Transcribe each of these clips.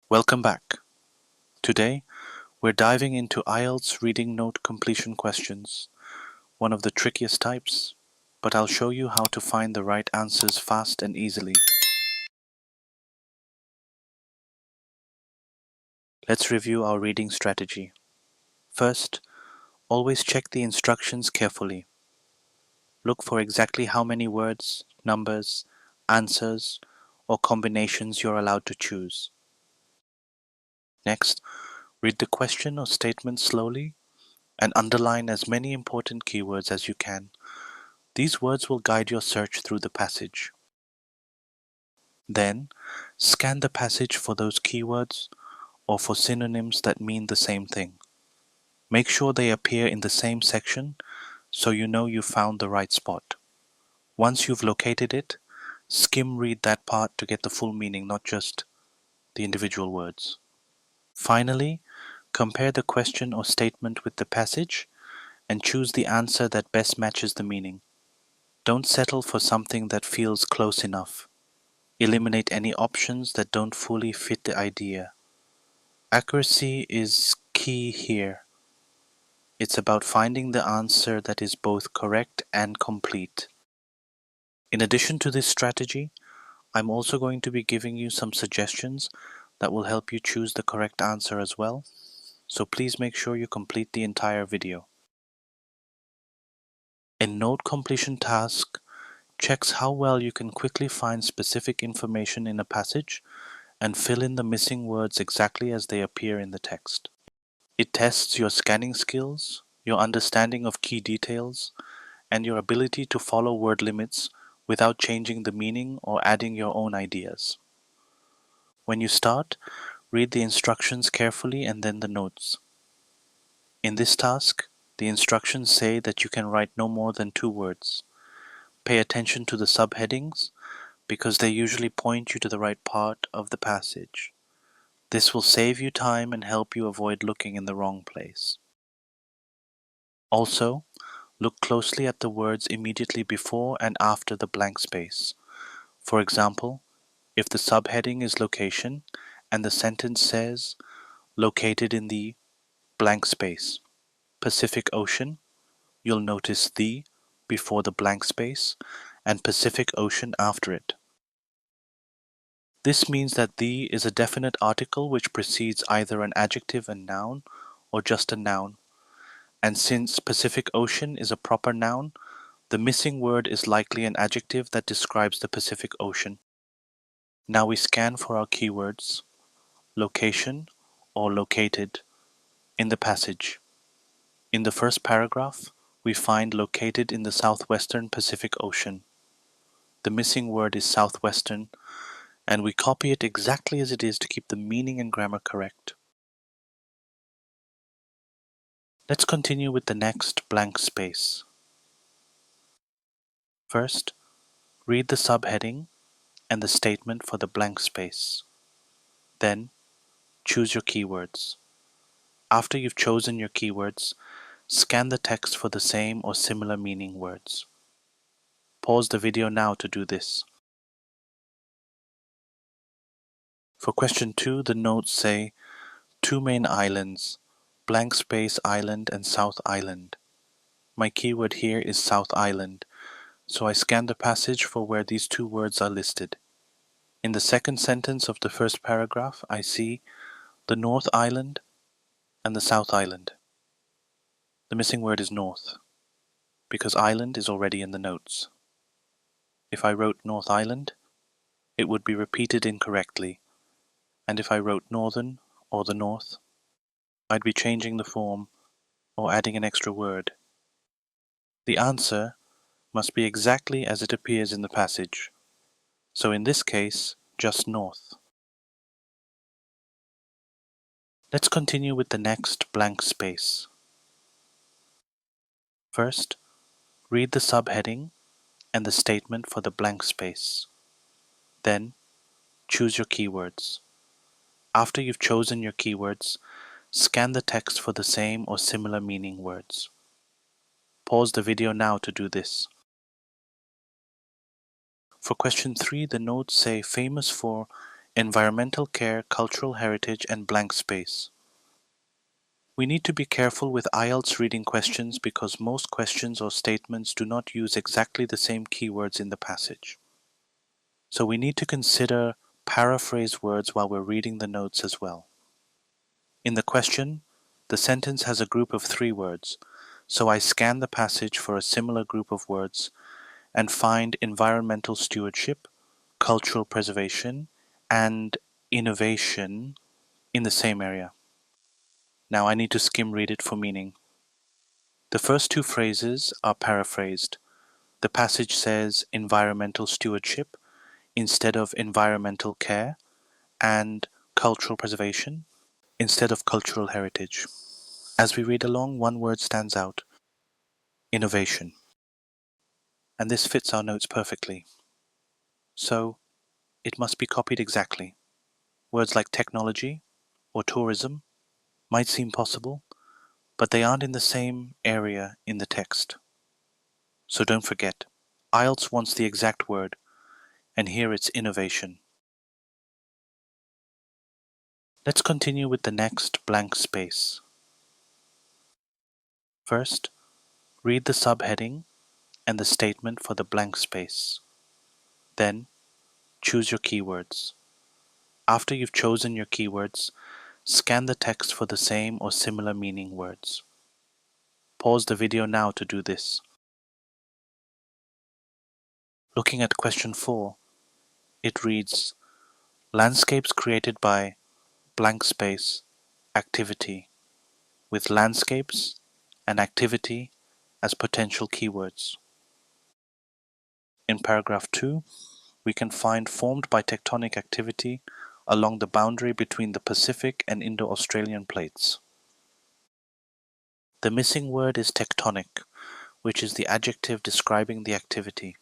Welcome back. Today, we're diving into IELTS reading note completion questions, one of the trickiest types, but I'll show you how to find the right answers fast and easily. Let's review our reading strategy. First, always check the instructions carefully. Look for exactly how many words, numbers, answers, or combinations you're allowed to choose. Next, read the question or statement slowly and underline as many important keywords as you can. These words will guide your search through the passage. Then, scan the passage for those keywords or for synonyms that mean the same thing. Make sure they appear in the same section so you know you found the right spot. Once you've located it, skim read that part to get the full meaning, not just the individual words. Finally, compare the question or statement with the passage and choose the answer that best matches the meaning. Don't settle for something that feels close enough. Eliminate any options that don't fully fit the idea. Accuracy is key here. It's about finding the answer that is both correct and complete. In addition to this strategy, I'm also going to be giving you some suggestions that will help you choose the correct answer as well, so please make sure you complete the entire video. A note completion task checks how well you can quickly find specific information in a passage and fill in the missing words exactly as they appear in the text. It tests your scanning skills, your understanding of key details, and your ability to follow word limits without changing the meaning or adding your own ideas. When you start, read the instructions carefully and then the notes. In this task, the instructions say that you can write no more than 2 words. Pay attention to the subheadings because they usually point you to the right part of the passage. This will save you time and help you avoid looking in the wrong place. Also, look closely at the words immediately before and after the blank space. For example, if the subheading is location and the sentence says, located in the blank space, Pacific Ocean, you'll notice the before the blank space and Pacific Ocean after it. This means that the is a definite article which precedes either an adjective and noun or just a noun. And since Pacific Ocean is a proper noun, the missing word is likely an adjective that describes the Pacific Ocean. Now we scan for our keywords, location or located, in the passage. In the first paragraph, we find located in the southwestern Pacific Ocean. The missing word is southwestern, and we copy it exactly as it is to keep the meaning and grammar correct. Let's continue with the next blank space. First, read the subheading and the statement for the blank space. Then, choose your keywords. After you've chosen your keywords, scan the text for the same or similar meaning words. Pause the video now to do this. For question 2, the notes say 2 main islands, blank space island and South Island. My keyword here is South Island, so I scan the passage for where these 2 words are listed. In the second sentence of the first paragraph, I see the North Island and the South Island. The missing word is North, because island is already in the notes. If I wrote North Island, it would be repeated incorrectly, and if I wrote Northern or the North, I'd be changing the form or adding an extra word. The answer must be exactly as it appears in the passage, so in this case, just North. Let's continue with the next blank space. First, read the subheading and the statement for the blank space. Then, choose your keywords. After you've chosen your keywords, scan the text for the same or similar meaning words. Pause the video now to do this. For question 3, the notes say famous for environmental care, cultural heritage, and blank space. We need to be careful with IELTS reading questions because most questions or statements do not use exactly the same keywords in the passage. So we need to consider paraphrase words while we're reading the notes as well. In the question, the sentence has a group of 3 words, so I scan the passage for a similar group of words and find environmental stewardship, cultural preservation, and innovation in the same area. Now I need to skim read it for meaning. The first 2 phrases are paraphrased. The passage says environmental stewardship instead of environmental care, and cultural preservation instead of cultural heritage. As we read along, one word stands out: innovation. And this fits our notes perfectly. So it must be copied exactly. Words like technology or tourism might seem possible, but they aren't in the same area in the text. So don't forget, IELTS wants the exact word, and here it's innovation. Let's continue with the next blank space. First, read the subheading and the statement for the blank space. Then, choose your keywords. After you've chosen your keywords, scan the text for the same or similar meaning words. Pause the video now to do this. Looking at question 4, it reads, landscapes created by blank space activity, with landscapes and activity as potential keywords. In paragraph 2, we can find formed by tectonic activity along the boundary between the Pacific and Indo-Australian plates. The missing word is tectonic, which is the adjective describing the activity.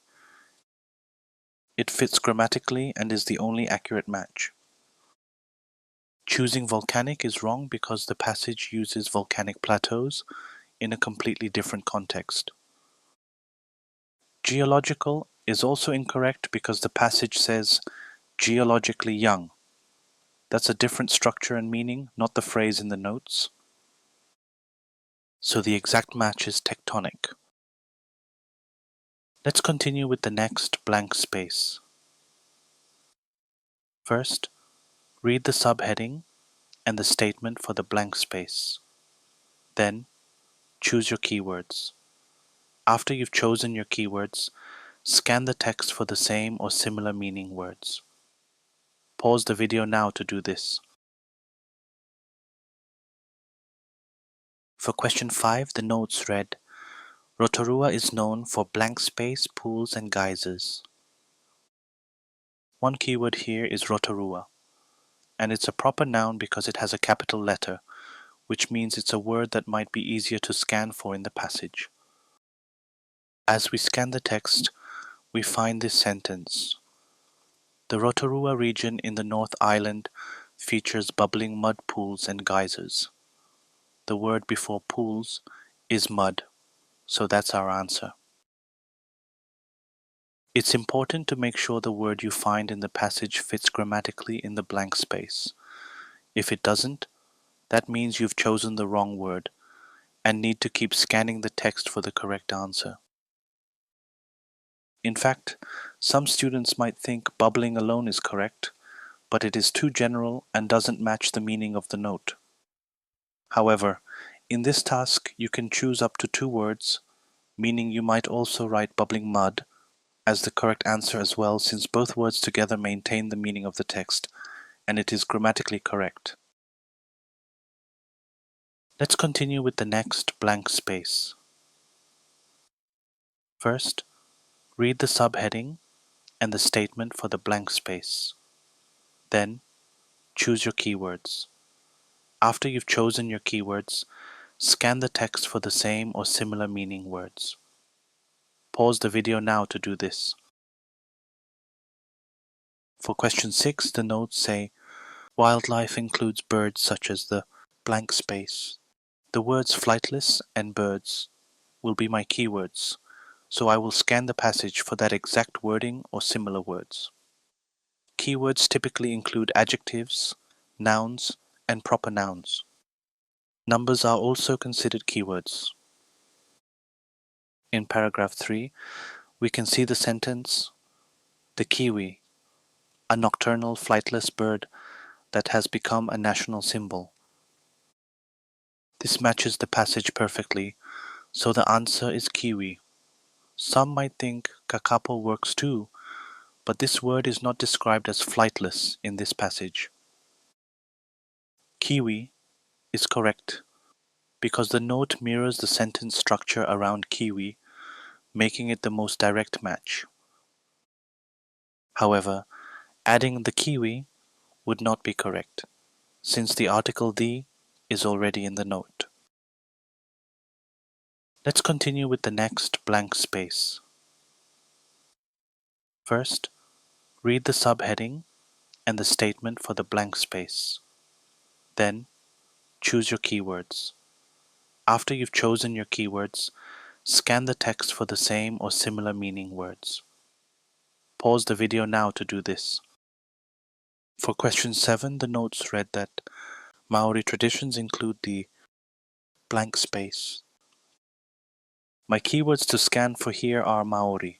It fits grammatically and is the only accurate match. Choosing volcanic is wrong because the passage uses volcanic plateaus in a completely different context. Geological is also incorrect because the passage says geologically young. That's a different structure and meaning, not the phrase in the notes. So the exact match is tectonic. Let's continue with the next blank space. First, read the subheading and the statement for the blank space. Then, choose your keywords. After you've chosen your keywords, scan the text for the same or similar meaning words. Pause the video now to do this. For question 5, the notes read, Rotorua is known for blank space, pools, and geysers. One keyword here is Rotorua, and it's a proper noun because it has a capital letter, which means it's a word that might be easier to scan for in the passage. As we scan the text, we find this sentence. The Rotorua region in the North Island features bubbling mud pools and geysers. The word before pools is mud, so that's our answer. It's important to make sure the word you find in the passage fits grammatically in the blank space. If it doesn't, that means you've chosen the wrong word and need to keep scanning the text for the correct answer. In fact, some students might think bubbling alone is correct, but it is too general and doesn't match the meaning of the note. However, in this task you can choose up to 2 words, meaning you might also write bubbling mud as the correct answer as well, since both words together maintain the meaning of the text, and it is grammatically correct. Let's continue with the next blank space. First, read the subheading and the statement for the blank space. Then, choose your keywords. After you've chosen your keywords, scan the text for the same or similar meaning words. Pause the video now to do this. For question 6, the notes say, wildlife includes birds such as the blank space. The words flightless and birds will be my keywords, so I will scan the passage for that exact wording or similar words. Keywords typically include adjectives, nouns, and proper nouns. Numbers are also considered keywords. In paragraph 3, we can see the sentence, "The kiwi, a nocturnal flightless bird that has become a national symbol." This matches the passage perfectly, so the answer is kiwi. Some might think kakapo works too, but this word is not described as flightless in this passage. Kiwi is correct because the note mirrors the sentence structure around kiwi, making it the most direct match. However, adding the kiwi would not be correct, since the article the is already in the note. Let's continue with the next blank space. First, read the subheading and the statement for the blank space. Then, choose your keywords. After you've chosen your keywords, scan the text for the same or similar meaning words. Pause the video now to do this. For question 7, the notes read that Maori traditions include the blank space. My keywords to scan for here are Maori,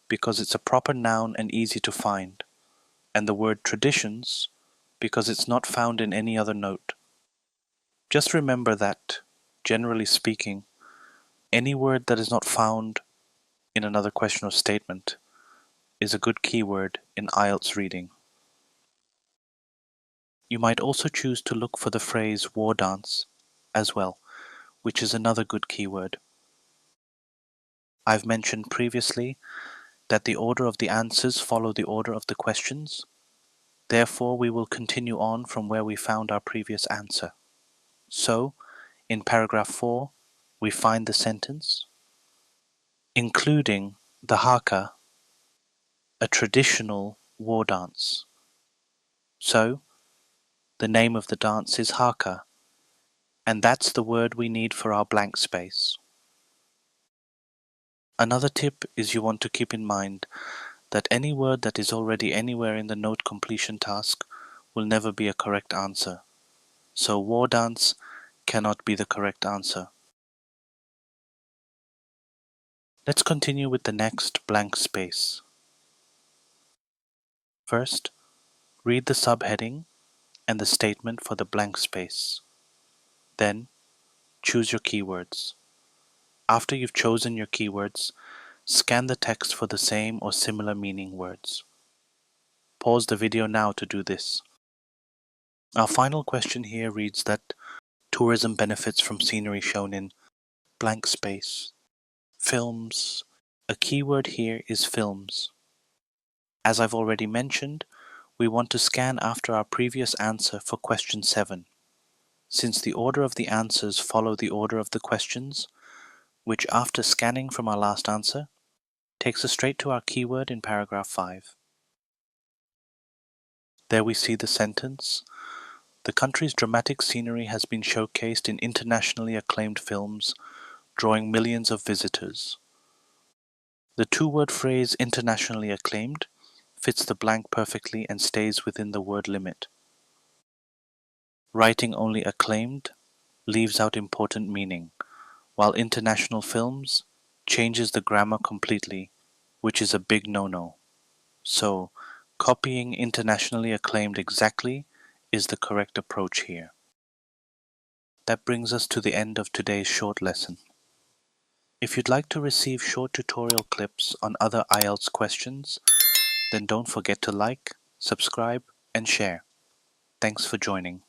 because it's a proper noun and easy to find, and the word traditions, because it's not found in any other note. Just remember that, generally speaking, any word that is not found in another question or statement is a good keyword in IELTS reading. You might also choose to look for the phrase war dance as well, which is another good keyword. I've mentioned previously that the order of the answers follow the order of the questions. Therefore, we will continue on from where we found our previous answer. So, in paragraph 4, we find the sentence, including the haka, a traditional war dance. So, the name of the dance is haka, and that's the word we need for our blank space. Another tip is you want to keep in mind that any word that is already anywhere in the note completion task will never be a correct answer. So war dance cannot be the correct answer. Let's continue with the next blank space. First, read the subheading and the statement for the blank space. Then, choose your keywords. After you've chosen your keywords, scan the text for the same or similar meaning words. Pause the video now to do this. Our final question here reads that tourism benefits from scenery shown in blank space. Films. A keyword here is films. As I've already mentioned, we want to scan after our previous answer for question 7, since the order of the answers follow the order of the questions, which after scanning from our last answer, takes us straight to our keyword in paragraph 5. There we see the sentence, "The country's dramatic scenery has been showcased in internationally acclaimed films, drawing millions of visitors." The two-word phrase internationally acclaimed fits the blank perfectly and stays within the word limit. Writing only acclaimed leaves out important meaning, while international films changes the grammar completely, which is a big no-no. So, copying internationally acclaimed exactly is the correct approach here. That brings us to the end of today's short lesson. If you'd like to receive short tutorial clips on other IELTS questions, then don't forget to like, subscribe, and share. Thanks for joining.